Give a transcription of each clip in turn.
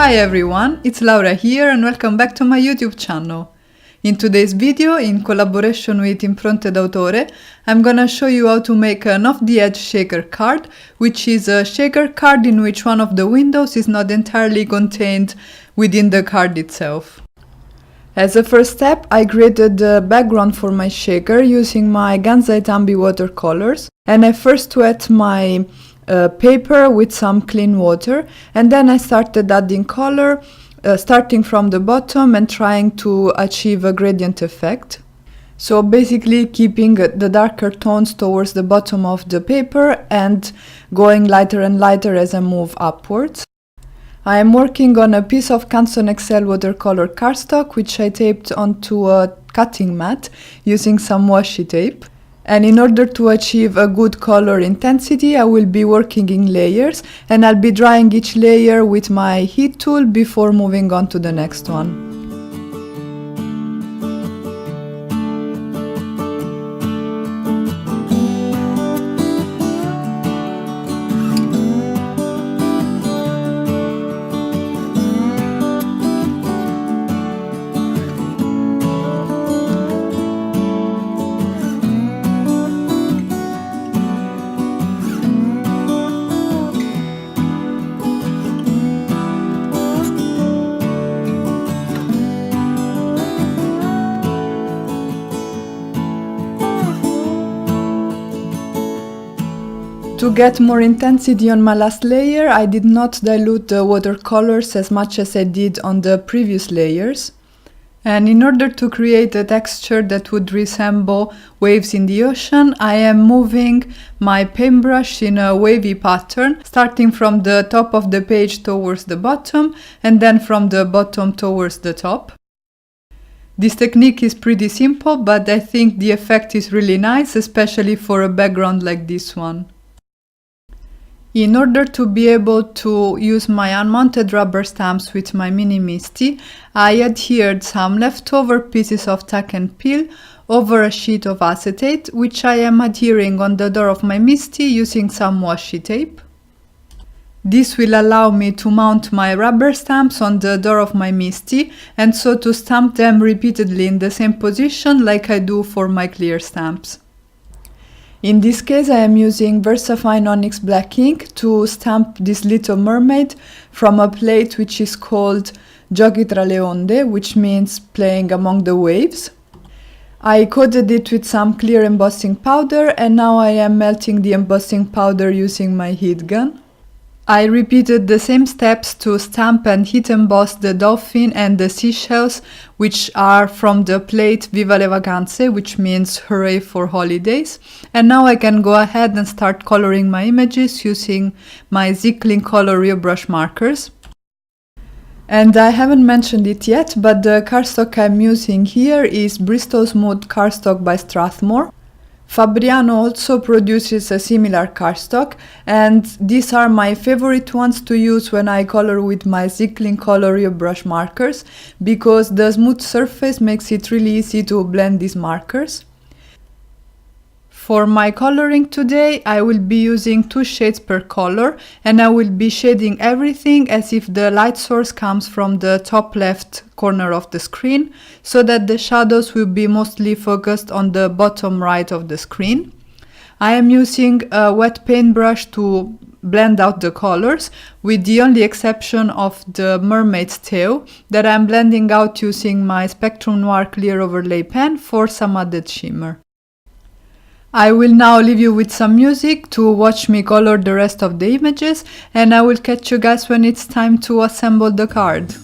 Hi everyone, it's Laura here and welcome back to my YouTube channel. In today's video, in collaboration with Impronte d'autore, I'm gonna show you how to make an off-the-edge shaker card, which is a shaker card in which one of the windows is not entirely contained within the card itself. As a first step, I created the background for my shaker using my Gansai Tambi watercolors, and I first wet my paper with some clean water, and then I started adding color, starting from the bottom and trying to achieve a gradient effect. So basically keeping the darker tones towards the bottom of the paper and going lighter and lighter as I move upwards. I am working on a piece of Canson XL watercolor cardstock which I taped onto a cutting mat using some washi tape. And in order to achieve a good color intensity, I will be working in layers and I'll be drying each layer with my heat tool before moving on to the next one. To get more intensity on my last layer, I did not dilute the watercolors as much as I did on the previous layers. And in order to create a texture that would resemble waves in the ocean, I am moving my paintbrush in a wavy pattern, starting from the top of the page towards the bottom, and then from the bottom towards the top. This technique is pretty simple, but I think the effect is really nice, especially for a background like this one. In order to be able to use my unmounted rubber stamps with my mini MISTI, I adhered some leftover pieces of tack and peel over a sheet of acetate, which I am adhering on the door of my MISTI using some washi tape. This will allow me to mount my rubber stamps on the door of my MISTI and so to stamp them repeatedly in the same position like I do for my clear stamps. In this case I am using VersaFine Onyx black ink to stamp this little mermaid from a plate which is called Giochi tra le Onde, which means playing among the waves. I coated it with some clear embossing powder and now I am melting the embossing powder using my heat gun. I repeated the same steps to stamp and heat emboss the dolphin and the seashells, which are from the plate W le Vacanze, which means hooray for holidays. And now I can go ahead and start coloring my images using my Clean Color Real Brush markers. And I haven't mentioned it yet, but the cardstock I'm using here is Bristol Smooth cardstock by Strathmore. Fabriano also produces a similar cardstock, and these are my favorite ones to use when I color with my Clean Color Real Brush markers, because the smooth surface makes it really easy to blend these markers. For my coloring today, I will be using 2 shades per color, and I will be shading everything as if the light source comes from the top left corner of the screen, so that the shadows will be mostly focused on the bottom right of the screen. I am using a wet paintbrush to blend out the colors, with the only exception of the mermaid's tail that I am blending out using my Spectrum Noir clear overlay pen for some added shimmer. I will now leave you with some music to watch me color the rest of the images, and I will catch you guys when it's time to assemble the card.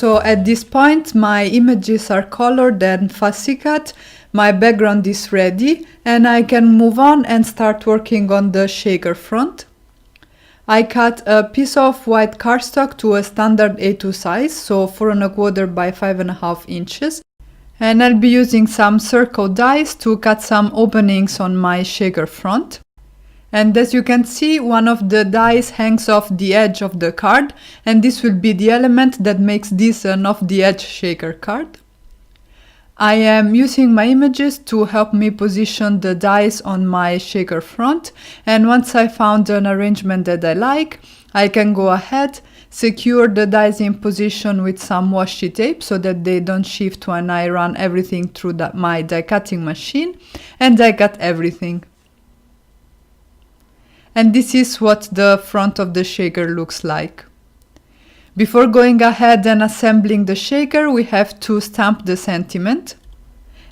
So at this point my images are colored and fussy cut, my background is ready, and I can move on and start working on the shaker front. I cut a piece of white cardstock to a standard A2 size, so 4¼ by 5½ inches. And I'll be using some circle dies to cut some openings on my shaker front. And as you can see, one of the dies hangs off the edge of the card, and this will be the element that makes this an off-the-edge shaker card. I am using my images to help me position the dies on my shaker front, and once I found an arrangement that I like, I can go ahead, secure the dies in position with some washi tape so that they don't shift when I run everything through my die cutting machine, and die cut everything. And this is what the front of the shaker looks like. Before going ahead and assembling the shaker, we have to stamp the sentiment.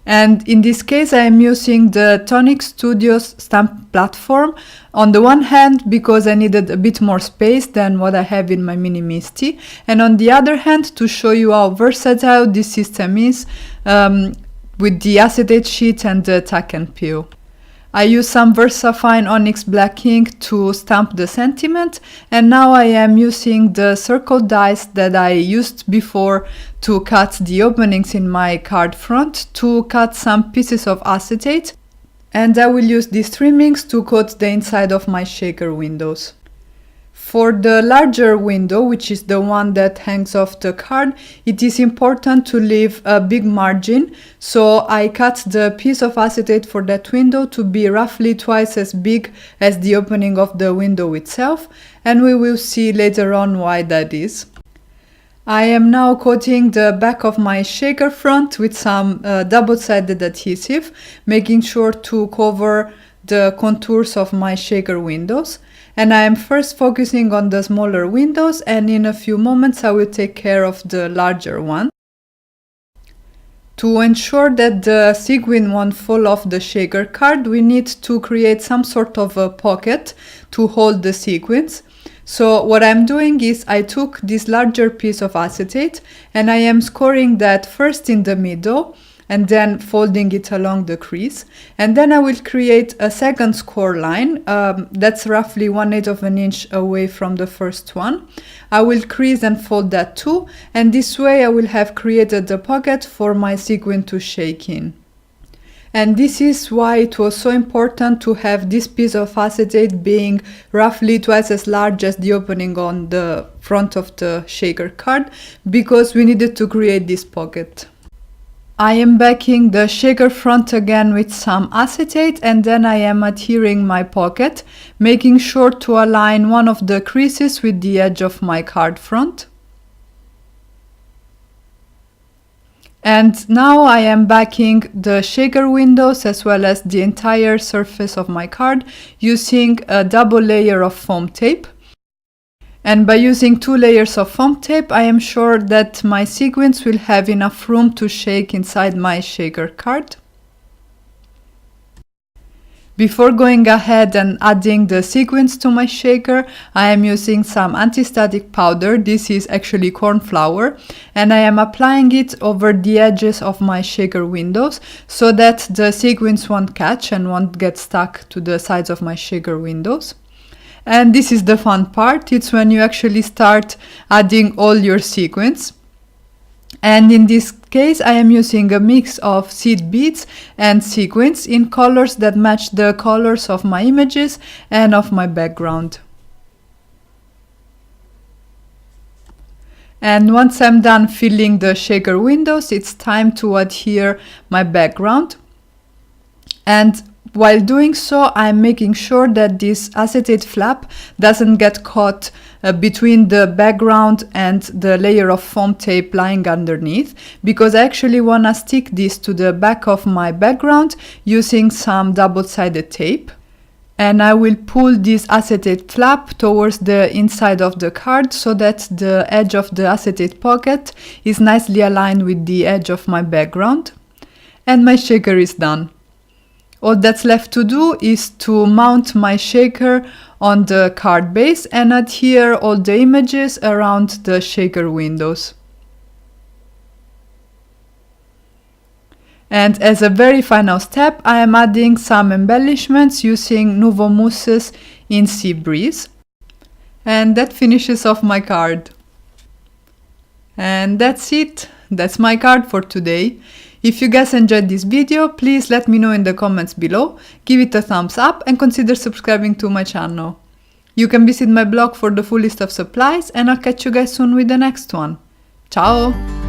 And in this case, I am using the Tonic Studios stamp platform. On the one hand, because I needed a bit more space than what I have in my mini MISTI. And on the other hand, to show you how versatile this system is with the acetate sheet and the tack and peel. I use some VersaFine Onyx black ink to stamp the sentiment, and now I am using the circle dies that I used before to cut the openings in my card front to cut some pieces of acetate, and I will use these trimmings to coat the inside of my shaker windows. For the larger window, which is the one that hangs off the card, it is important to leave a big margin, so I cut the piece of acetate for that window to be roughly twice as big as the opening of the window itself, and we will see later on why that is. I am now coating the back of my shaker front with some double-sided adhesive, making sure to cover the contours of my shaker windows. And I am first focusing on the smaller windows, and in a few moments I will take care of the larger one. To ensure that the sequin won't fall off the shaker card, we need to create some sort of a pocket to hold the sequins. So what I'm doing is I took this larger piece of acetate and I am scoring that first in the middle, and then folding it along the crease, and then I will create a second score line that's roughly 1/8 of an inch away from the first one. I will crease and fold that too, and this way I will have created the pocket for my sequin to shake in. And this is why it was so important to have this piece of acetate being roughly twice as large as the opening on the front of the shaker card, because we needed to create this pocket. I am backing the shaker front again with some acetate, and then I am adhering my pocket, making sure to align one of the creases with the edge of my card front. And now I am backing the shaker windows as well as the entire surface of my card using a double layer of foam tape. And by using 2 layers of foam tape, I am sure that my sequins will have enough room to shake inside my shaker card. Before going ahead and adding the sequins to my shaker, I am using some anti-static powder. This is actually corn flour, and I am applying it over the edges of my shaker windows so that the sequins won't catch and won't get stuck to the sides of my shaker windows. And this is the fun part, it's when you actually start adding all your sequins. And in this case I am using a mix of seed beads and sequins in colors that match the colors of my images and of my background. And once I'm done filling the shaker windows, it's time to adhere my background. And while doing so, I'm making sure that this acetate flap doesn't get caught between the background and the layer of foam tape lying underneath, because I actually want to stick this to the back of my background using some double-sided tape. And I will pull this acetate flap towards the inside of the card so that the edge of the acetate pocket is nicely aligned with the edge of my background. And my shaker is done. All that's left to do is to mount my shaker on the card base and adhere all the images around the shaker windows. And as a very final step, I am adding some embellishments using Nuvo mousses in Sea Breeze. And that finishes off my card. And that's it. That's my card for today. If you guys enjoyed this video, please let me know in the comments below, give it a thumbs up and consider subscribing to my channel. You can visit my blog for the full list of supplies and I'll catch you guys soon with the next one. Ciao!